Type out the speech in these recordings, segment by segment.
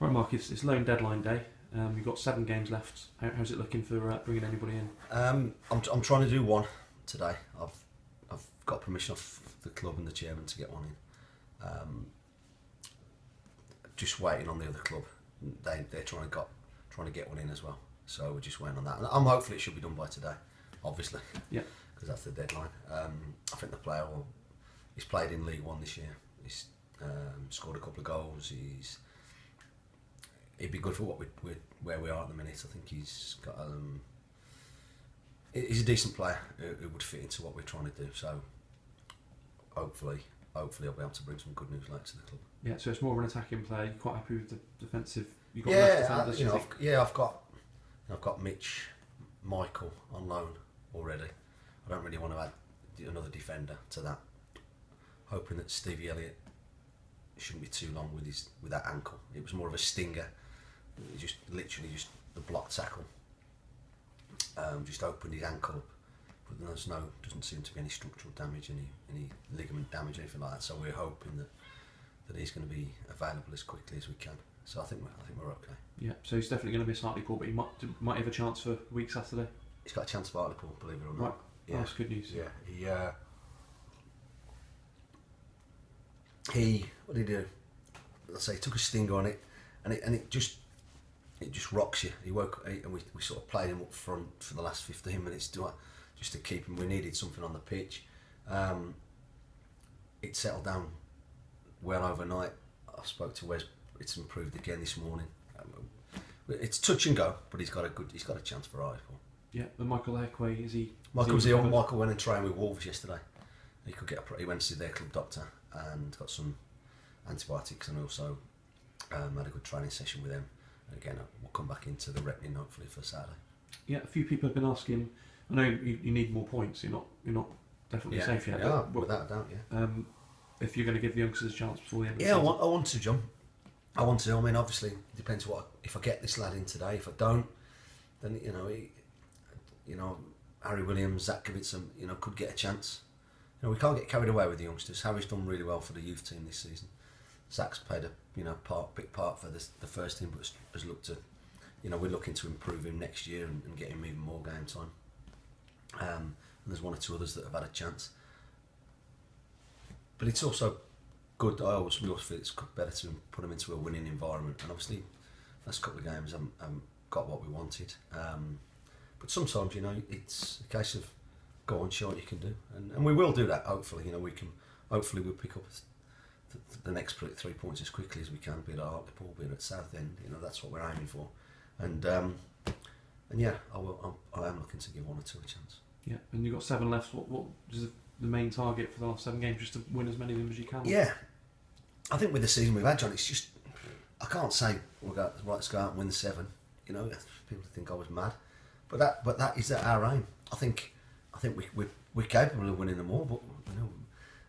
Right, Mark, it's loan deadline day. You've got 7 games left. How's it looking for bringing anybody in? I'm trying to do one today. I've got permission off the club and the chairman to get one in. Just waiting on the other club. They're trying to get one in as well. So we're just waiting on that. And I'm hopefully it should be done by today, obviously. Yeah. Because that's the deadline. I think the player he's played in League One this year. He's scored a couple of goals. He'd be good for where we are at the minute. I think he's got he's a decent player who would fit into what we're trying to do. So hopefully I'll be able to bring some good news later to the club. Yeah, so it's more of an attacking player. You're quite happy with the defensive. You've got I've got Mitch, Michael on loan already. I don't really want to add another defender to that. Hoping that Stevie Elliott shouldn't be too long with that ankle. It was more of a stinger. It just literally just the block tackle. Just opened his ankle up, but doesn't seem to be any structural damage, any ligament damage, anything like that. So we're hoping that he's going to be available as quickly as we can. So I think we're okay. Yeah, so he's definitely going to be slightly poor, but he might have a chance for week Saturday. He's got a chance for Hartlepool, believe it or not. Right, yeah. That's good news. Yeah, he what did he do? Let's say he took a stinger on it, and it just rocks you. And we sort of played him up front for the last 15 minutes just to keep him. We needed something on the pitch. It settled down well overnight. I spoke to Wes. It's improved again this morning. It's touch and go, but he's got a chance for Hartlepool. Yeah, but Michael Ekwe, is he? Michael went and trained with Wolves yesterday. He went to see their club doctor and got some antibiotics, and also had a good training session with them. And again, we'll come back into the reckoning hopefully for Saturday. Yeah, a few people have been asking. I know you need more points. You're not definitely safe yet. Yeah, without a doubt. Yeah. If you're going to give the youngsters a chance before the end of the season. season. I want to, John. I want to. I mean, obviously, it depends if I get this lad in today. If I don't, then Harry Williams, Zach Kivitz, could get a chance. We can't get carried away with the youngsters. Harry's done really well for the youth team this season. Zach's played a big part for the first team, but has looked to, we're looking to improve him next year and get him even more game time. And there's one or two others that have had a chance. But it's also good. We always feel it's better to put them into a winning environment. And obviously, last couple of games haven't got what we wanted. But sometimes, it's a case of go on, show what you can do, and we will do that. Hopefully, we'll pick up the next 3 points as quickly as we can. Be it at Hartlepool, be it at Southend. That's what we're aiming for. And yeah, I am looking to give one or two a chance. Yeah, and you've got 7 left. What is the main target for the last 7 games? Just to win as many of them as you can. Yeah, I think with the season we've had, John, it's just I can't say let's go out and win the 7. People think I was mad, but that is our aim. I think we're capable of winning them all, but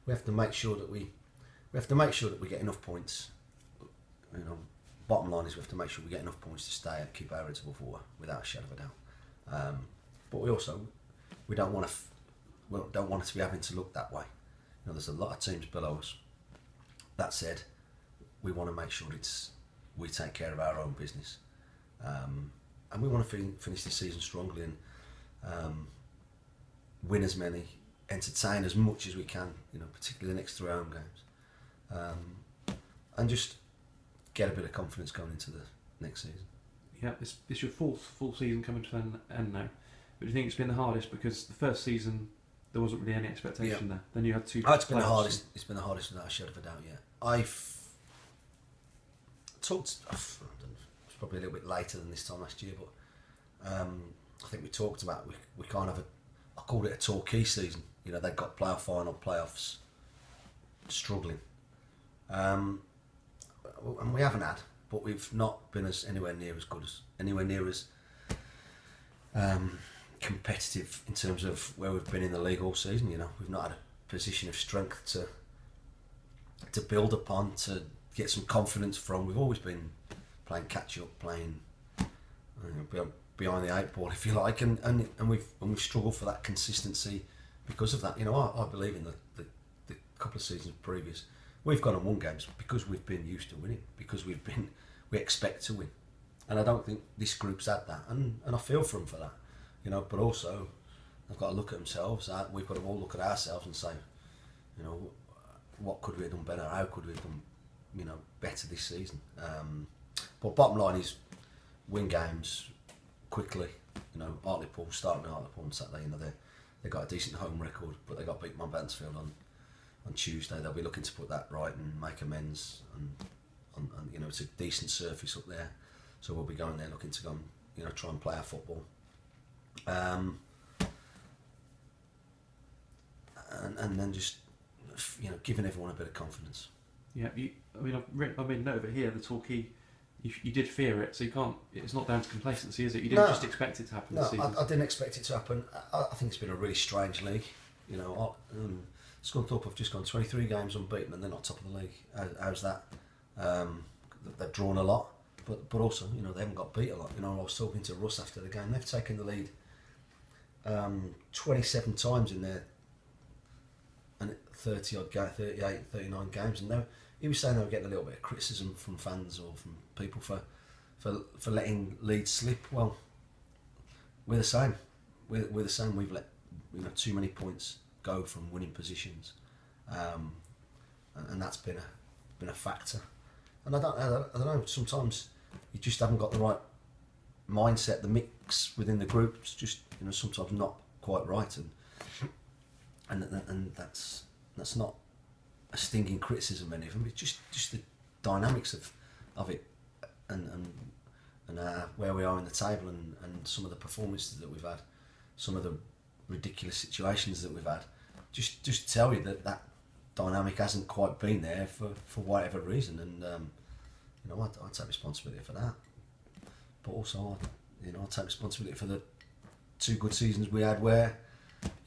we have to make sure that we get enough points. Bottom line is we have to make sure we get enough points to stay and keep our heads above water without a shadow of a doubt. But we don't want it to be having to look that way. There's a lot of teams below us. That said, we want to make sure we take care of our own business, and we want to finish this season strongly and win as many, entertain as much as we can. Particularly the next 3 home games, and just get a bit of confidence going into the next season. Yeah, it's your 4th full season coming to an end now. But do you think it's been the hardest because the first season there wasn't really any expectation there? Then you had 2. It's been the hardest. It's been the hardest without a shadow of a doubt. Yeah, I've talked. It's probably a little bit later than this time last year, but I think we talked about we kind of I called it a Torquay season. They got playoffs, struggling, and we haven't had, but we've not been anywhere near as competitive in terms of where we've been in the league all season. We've not had a position of strength to build upon, to get some confidence from. We've always been playing catch up, playing behind the 8 ball, if you like, and we've struggled for that consistency because of that. I believe in the couple of seasons previous, we've gone and won games because we've been used to winning, because we've we expect to win, and I don't think this group's had that, and I feel for them for that, you know. But also, they've got to look at themselves. We've got to all look at ourselves and say, you know, what could we have done better? How could we have done, you know, better this season? But bottom line is, win games quickly. You know, Hartlepool, starting with Hartlepool on Saturday. You know, they got a decent home record, but they got beaten by Mansfield on Tuesday. They'll be looking to put that right and make amends. And you know, it's a decent surface up there, so we'll be going there looking to go and, you know, try and play our football. And then just, you know, giving everyone a bit of confidence. Yeah, I've made note of it here. The Torquay, you did fear it, so you can't. It's not down to complacency, is it? You didn't just expect it to happen this season. I didn't expect it to happen. I think it's been a really strange league. You know, Scunthorpe have just gone 23 games unbeaten, and they're not top of the league. How's that? They've drawn a lot, but also, you know, they haven't got beat a lot. You know, I was talking to Russ after the game. They've taken the lead 27 times in their 38, 39 games, and he was saying they were getting a little bit of criticism from fans or from people for letting leads slip. Well, we're the same. We're the same. We've let, you know, too many points go from winning positions, and that's been a factor. And I don't know. Sometimes you just haven't got the right mindset. The mix within the group's just, you know, sometimes not quite right, and that's not a stinging criticism of any of them. It's just the dynamics of it, and where we are in the table, and some of the performances that we've had, some of the ridiculous situations that we've had, just tell you that dynamic hasn't quite been there for whatever reason, and you know, I take responsibility for that, but also I take responsibility for the 2 good seasons we had where,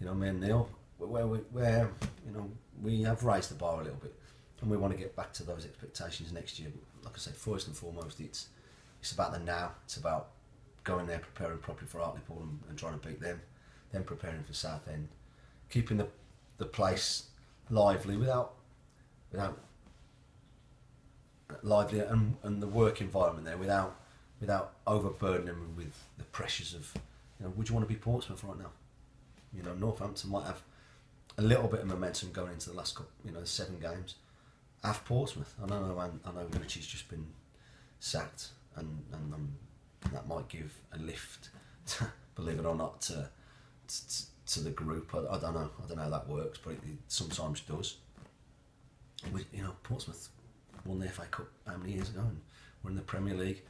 you know, me and Neil, where you know, we have raised the bar a little bit, and we want to get back to those expectations next year. But like I said, first and foremost, it's about the now. It's about going there, preparing properly for Hartlepool and trying to beat them, then preparing for Southend, keeping the place lively without lively and the work environment there without overburdening them with the pressures of, you know, would you want to be Portsmouth right now? You know, Northampton might have a little bit of momentum going into the last couple, you know, 7 games. Have Portsmouth. I know Vinity's just been sacked, and that might give a lift, believe it or not, to the group. I don't know how that works, but it sometimes does. You know, Portsmouth won the FA Cup how many years ago, and we're in the Premier League.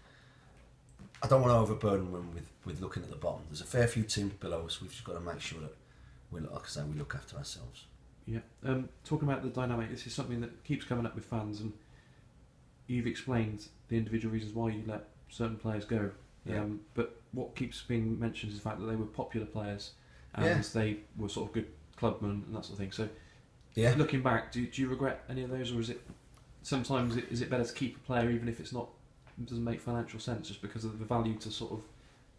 I don't want to overburden them with looking at the bottom. There's a fair few teams below us. We've just got to make sure that we look after ourselves. Yeah. Talking about the dynamic, this is something that keeps coming up with fans, and you've explained the individual reasons why you let certain players go. Yeah. But what keeps being mentioned is the fact that they were popular players, and they were sort of good clubmen and that sort of thing. So, looking back, do you regret any of those, or is it sometimes is it better to keep a player even if it doesn't make financial sense, just because of the value to sort of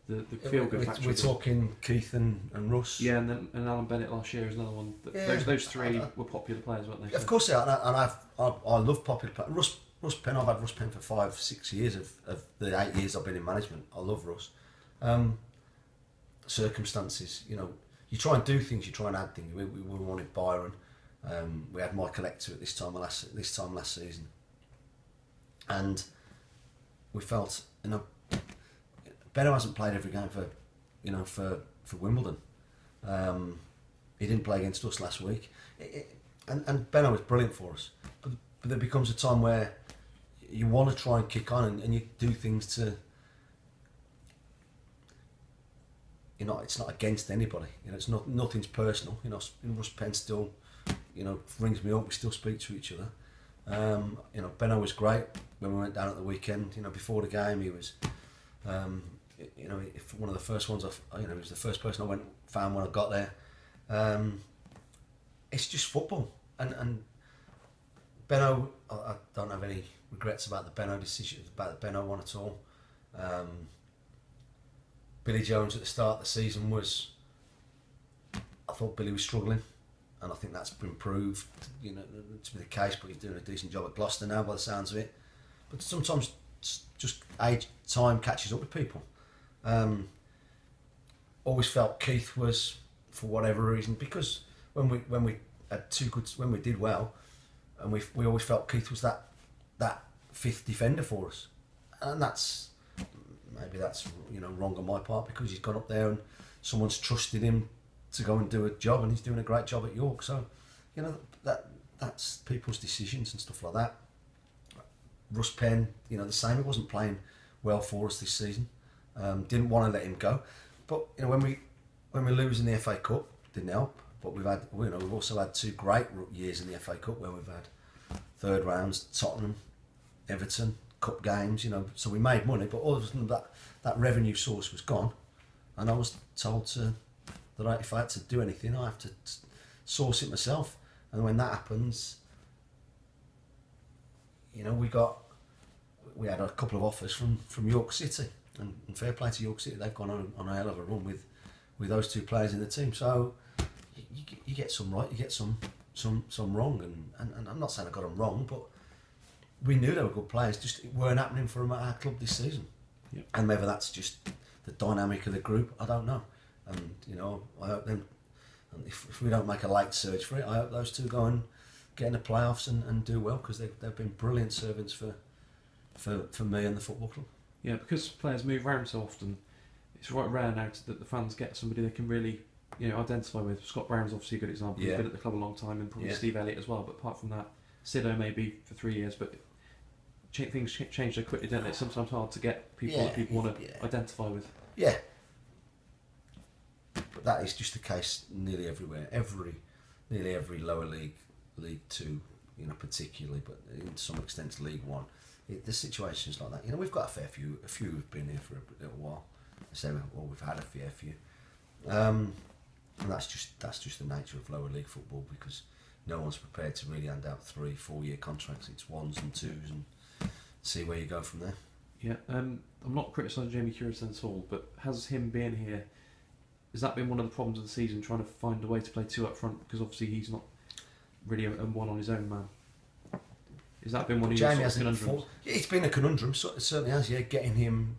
the feel good factor? We're talking Keith and Russ. Yeah, and Alan Bennett last year is another one. Those 3 were popular players, weren't they? Of course they are, and I love popular players. Russ Penn, I've had Russ Penn for 5-6 years of the 8 years I've been in management. I love Russ. Circumstances, you know, you try and do things, you try and add things. We wanted Byron. We had Michael Hector at this time last season, and we felt, you know, Benno hasn't played every game for Wimbledon. He didn't play against us last week, and Benno was brilliant for us. But there becomes a time where you want to try and kick on, and you do things to, you know, it's not against anybody. You know, it's nothing's personal. You know, Russ Penn still, you know, rings me up. We still speak to each other. You know, Benno was great when we went down at the weekend. You know, before the game, he was, you know, one of the first ones. He was the first person I found when I got there. It's just football, and Benno. I don't have any regrets about the Benno decision, about the Benno one at all. Billy Jones at the start of the season I thought Billy was struggling, and I think that's been proved, you know, to be the case. But he's doing a decent job at Gloucester now, by the sounds of it. But sometimes just just age, time catches up with people. Always felt Keith was, for whatever reason, because when we had when we did well, and we always felt Keith was that fifth defender for us, and maybe that's wrong on my part, because he's gone up there and someone's trusted him to go and do a job, and he's doing a great job at York. So that's people's decisions and stuff like that. Russ Penn, the same. He wasn't playing well for us this season. Didn't want to let him go, but when we lose in the FA Cup, didn't help. But we've also had 2 great years in the FA Cup where we've had third rounds, Tottenham, Everton, cup games. So we made money, but all of a sudden that revenue source was gone, and I was told that if I had to do anything, I have to source it myself. And when that happens, we had a couple of offers from York City, and fair play to York City, they've gone on a hell of a run with those 2 players in the team. So you get some right, you get some wrong, and I'm not saying I got them wrong, but we knew they were good players, just it weren't happening for them at our club this season. Yep. And maybe that's just the dynamic of the group, I don't know. And I hope them, and if we don't make a late surge for it, I hope those 2 go and get in the playoffs and do well, because they've been brilliant servants for me and the football club. Yeah, because players move around so often, it's right rare now that the fans get somebody they can really identify with. Scott Brown's obviously a good example. He's been at the club a long time, and probably Steve Elliott as well. But apart from that, Sido maybe for 3 years, but things change so quickly, don't they? It's sometimes hard to get people that people want to identify with. Yeah. But that is just the case nearly everywhere. Nearly every lower league, League Two, particularly, but in some extent League One, the situation's like that. We've got a fair few. A few have been here for a little while. We've had a fair few, and that's just the nature of lower league football, because no one's prepared to really hand out 3-4 year contracts. It's 1s and 2s, and see where you go from there. Yeah, I'm not criticising Jamie Curison at all, but has him being here, has that been one of the problems of the season, trying to find a way to play 2 up front, because obviously he's not really a one on his own man? Has that been one of your conundrums? It's been a conundrum, so it certainly has. Yeah, getting him,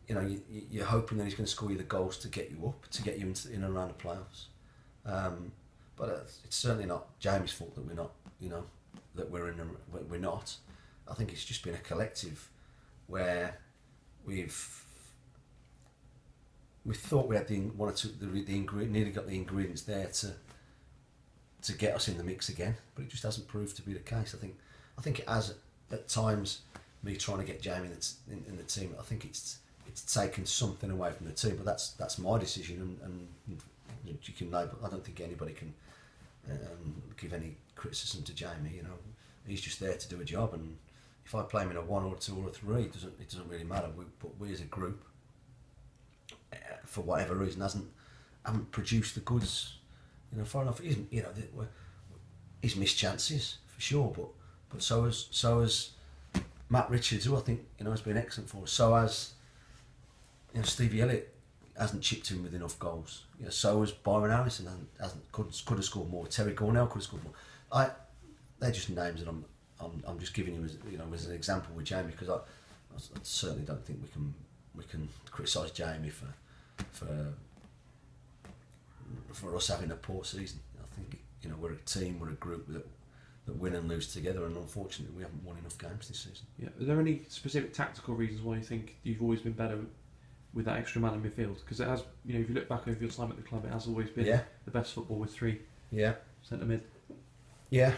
you're hoping that he's going to score you the goals to get you up, to get you in and around the playoffs. But it's certainly not Jamie's fault that we're not, that we're not. I think it's just been a collective where we thought we had nearly got the ingredients there to get us in the mix again, but it just hasn't proved to be the case. I think it has at times, me trying to get Jamie in the team. I think it's taken something away from the team, but that's my decision, and you can know. I don't think anybody can give any criticism to Jamie. He's just there to do a job, and if I play him in a 1 or 2 or a 3, it doesn't really matter. But we as a group, for whatever reason, haven't produced the goods. Far enough. He's missed chances for sure, but so has Matt Richards, who I think has been excellent for us. So has Stevie Elliott hasn't chipped in with enough goals. So has Byron Harrison could have scored more. Terry Gornell could have scored more. They're just names that I'm just giving you as an example with Jamie, because I certainly don't think we can criticise Jamie for us having a poor season. I think we're a team, we're a group that win and lose together, and unfortunately we haven't won enough games this season. Yeah. Are there any specific tactical reasons why you think you've always been better with that extra man in midfield? Because it has, if you look back over your time at the club, it has always been the best football with 3 centre mid. Yeah.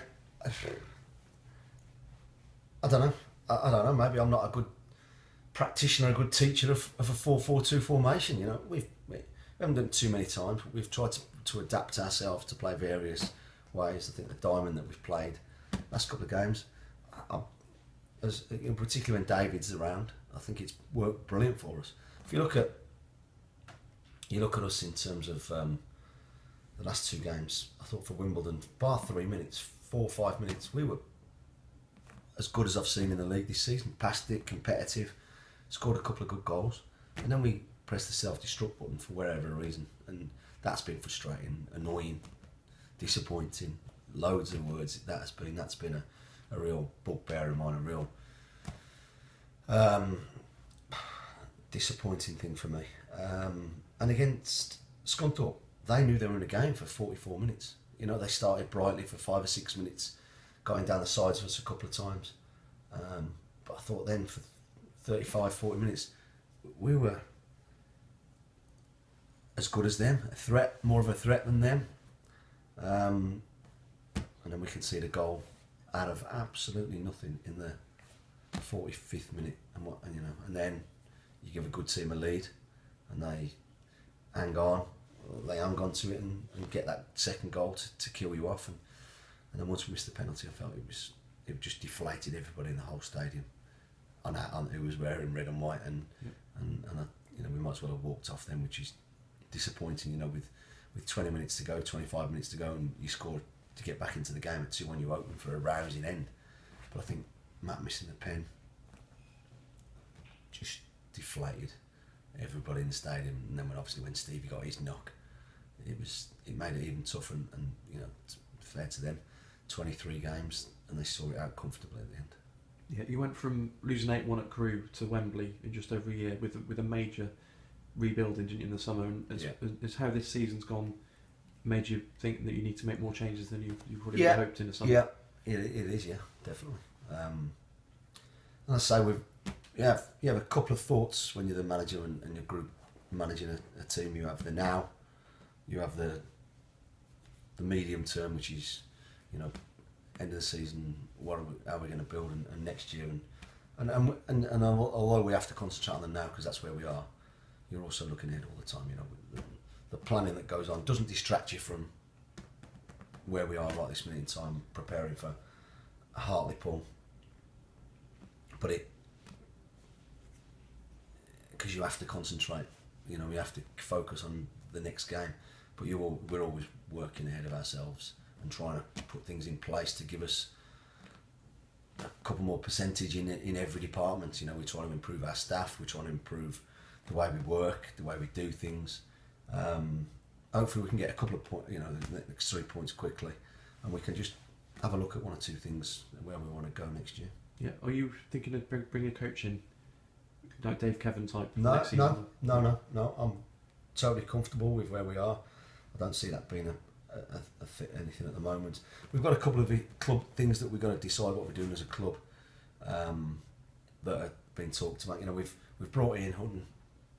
I don't know. I don't know. Maybe I'm not a good practitioner, a good teacher of a 4-4-2 formation. We haven't done it too many times. We've tried to adapt ourselves to play various ways. I think the diamond that we've played last couple of games, particularly when David's around, I think it's worked brilliant for us. If you look at us in terms of the last 2 games, I thought for Wimbledon, bar 3 minutes, 4 or 5 minutes, we were as good as I've seen in the league this season. Passed it, competitive, scored a couple of good goals, and then we pressed the self-destruct button for whatever reason, and that's been frustrating, annoying, disappointing, loads of words. That's been a real bugbear of mine, a real disappointing thing for me. And against Scunthorpe, they knew they were in a game for 44 minutes. You know, they started brightly for 5 or 6 minutes, got in down the sides of us a couple of times. But I thought then for 35, 40 minutes, we were as good as them, a threat, more of a threat than them. And then we conceded a goal out of absolutely nothing in the 45th minute, and then you give a good team a lead, and they hang on to it and get that second goal to kill you off, and then once we missed the penalty, I felt it just deflated everybody in the whole stadium, on who was wearing red and white, and we might as well have walked off then, which is disappointing. With 20 minutes to go, 25 minutes to go, and you scored to get back into the game at 2-1, you open for a rousing end. But I think Matt missing the pen just deflated everybody in the stadium. And then when Stevie got his knock, it made it even tougher. And fair to them, 23 games, and they saw it out comfortably at the end. Yeah, you went from losing 8-1 at Crewe to Wembley in just over a year with a major rebuilding in the summer, and is how this season's gone made you think that you need to make more changes than you probably hoped in the summer? Yeah, it is, definitely. And I say you have a couple of thoughts when you're the manager and your group managing a team. You have the now, you have the medium term, which is end of the season. How are we going to build and next year, and although we have to concentrate on the now because that's where we are, you're also looking ahead all the time. The planning that goes on doesn't distract you from where we are right this minute in time, preparing for Hartlepool. But because you have to concentrate, you have to focus on the next game. But we're always working ahead of ourselves and trying to put things in place to give us a couple more percentage in every department. We try to improve our staff, we try to improve the way we work, the way we do things. Hopefully we can get a couple of points, the next 3 points quickly, and we can just have a look at one or two things where we want to go next year. Yeah. Are you thinking of bringing a coach in, like Dave Kevin type? No. Next season? No. I'm totally comfortable with where we are. I don't see that being anything at the moment. We've got a couple of club things that we've got to decide what we're doing as a club that are being talked about. We've brought in Hutton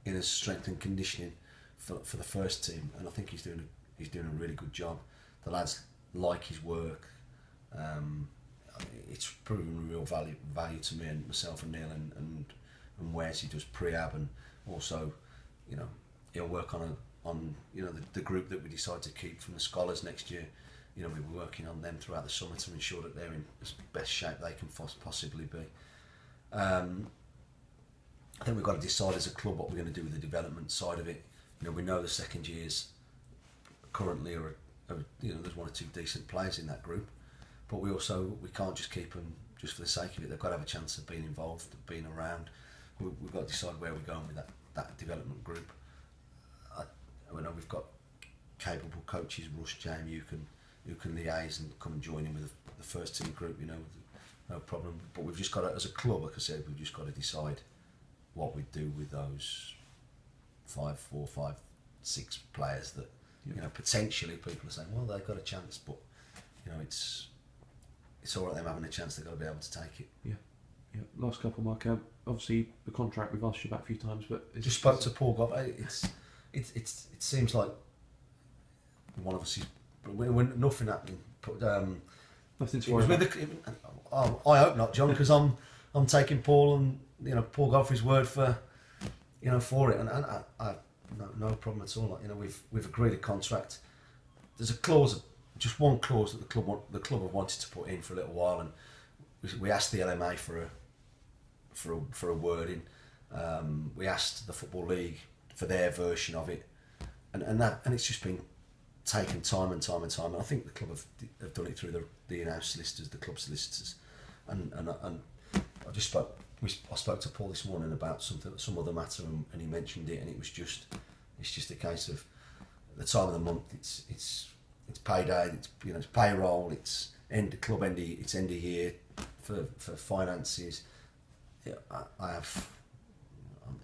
in as strength and conditioning for the first team, and I think he's doing a really good job. The lads like his work. It's proven real value to me and myself and Neil and Wes. He does pre-ab, and also he'll work on the group that we decide to keep from the scholars next year. We'll be working on them throughout the summer to ensure that they're in as best shape they can possibly be. I think we've got to decide as a club what we're going to do with the development side of it. We know the second years currently are there's one or two decent players in that group, but we can't just keep them just for the sake of it. They've got to have a chance of being involved, of being around. We've got to decide where we're going with that development group. I know we've got capable coaches, Rush, Jamie, who can liaise and come and join in with the first team group, no problem. But we've just got to, as a club, like I said, we've just got to decide what we do with those 4, 5, 6 players that potentially people are saying, well, they've got a chance, but it's all right them having a chance. They've got to be able to take it. Yeah. Last couple, Mark. Obviously, the contract we've asked you about a few times, but just spoke to Paul Goff. It seems like one of us is when nothing happening. Nothing's worried about. I hope not, John, because I'm taking Paul and Paul Godfrey's word for for it, and I no problem at all. We've agreed a contract. There's a clause, just one clause that the club have wanted to put in for a little while, and we asked the LMA for a wording. We asked the Football League for their version of it, and it's just been taken time and time. And I think the club have done it through the in-house solicitors, the club solicitors, and I spoke to Paul this morning about some other matter, and he mentioned it, and it's just a case of the time of the month. It's payday. It's payroll. It's end of year for finances.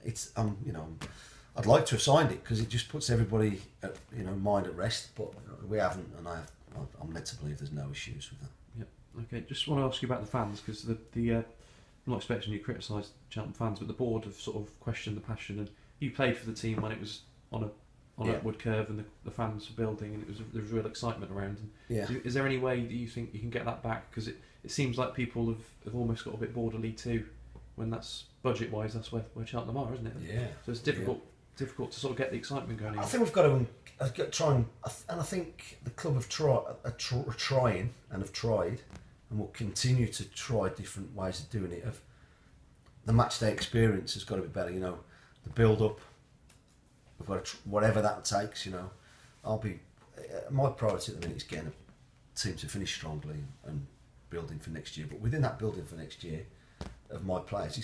it's I'd like to have signed it because it just puts everybody at, mind at rest, but we haven't, and I'm led to believe there's no issues with that. Yeah. Okay. Just want to ask you about the fans, because I'm not expecting you to criticise Cheltenham fans, but the board have sort of questioned the passion, and you played for the team when it was on an upward curve and the fans were building, and there was real excitement around. And so is there any way that you think you can get that back? Because it seems like people have almost got a bit bored of League Two, when that's budget wise, that's where Cheltenham are, isn't it? Yeah. So it's difficult to sort of get the excitement going again. I think we've got to try and I think the club have trying and have tried and will continue to try different ways of doing it. The match day experience has got to be better. The build up. We've got to whatever that takes. My priority at the minute is getting a team to finish strongly and building for next year. But within that building for next year of my players,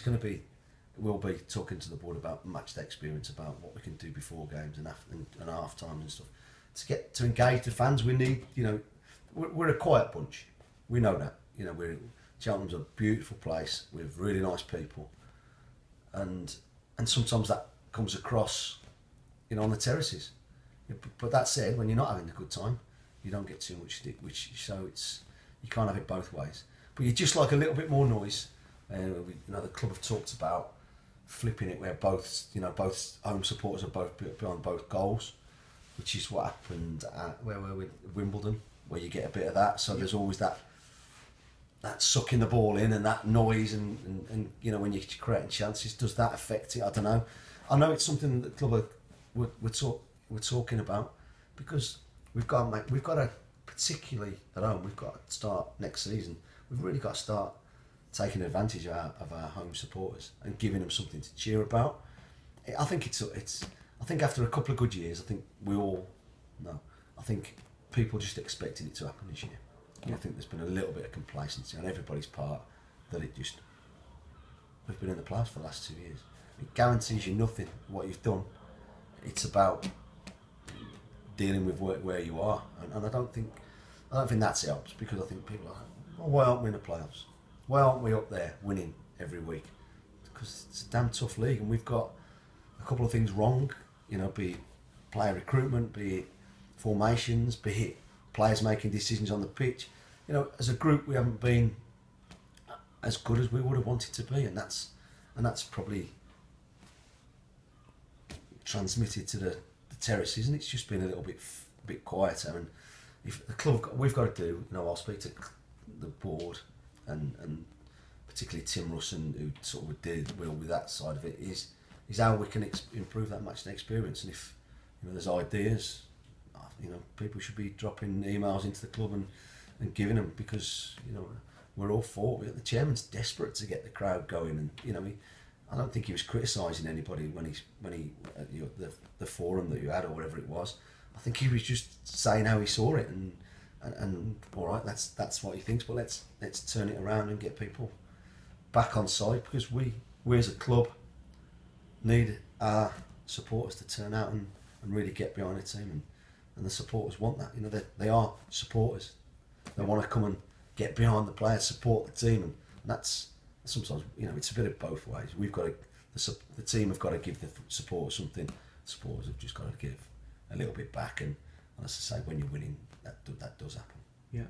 we'll be talking to the board about match day experience, about what we can do before games and after and half time and stuff. To engage the fans, we need. We're a quiet bunch. We know that. Cheltenham's a beautiful place with really nice people, and sometimes that comes across, on the terraces. But that said, when you're not having a good time, you don't get too much stick. So you can't have it both ways. But you just like a little bit more noise. The club have talked about flipping it where both home supporters are both behind both goals, which is what happened at where were we? Wimbledon, where you get a bit of that. So there's always that sucking the ball in and that noise and when you're creating chances, does that affect it? I don't know. I know it's something that the club we're talking about, because we've got to, particularly at home, we've got to start next season. We've really got to start taking advantage of our home supporters and giving them something to cheer about. I think I think after a couple of good years, I think we all know. I think people just expected it to happen this year. Yeah. I think there's been a little bit of complacency on everybody's part that we've been in the playoffs for the last 2 years. It guarantees you nothing what you've done. It's about dealing with where you are, and I don't think that's helped, because I think people are, why aren't we in the playoffs? Why aren't we up there winning every week? Because it's a damn tough league, and we've got a couple of things wrong. Be it player recruitment, be it formations, be it players making decisions on the pitch. As a group, we haven't been as good as we would have wanted to be, and that's probably transmitted to the terraces, and it's just been a little bit quieter. And if the club, we've got to do, I'll speak to the board and particularly Tim Russon, who sort of deal with that side of it, is how we can improve that match day experience. And if there's ideas, people should be dropping emails into the club and giving them, because we're all for it. The chairman's desperate to get the crowd going, and I don't think he was criticising anybody when he the forum that you had or whatever it was. I think he was just saying how he saw it, and all right, that's what he thinks. But let's turn it around and get people back on side, because we as a club need our supporters to turn out and really get behind the team, and the supporters want that. They are supporters. They want to come and get behind the players, support the team, and that's sometimes it's a bit of both ways. We've got to, the team have got to give the supporters something. Supporters have just got to give a little bit back, and as I say, when you're winning, that does happen. Yeah,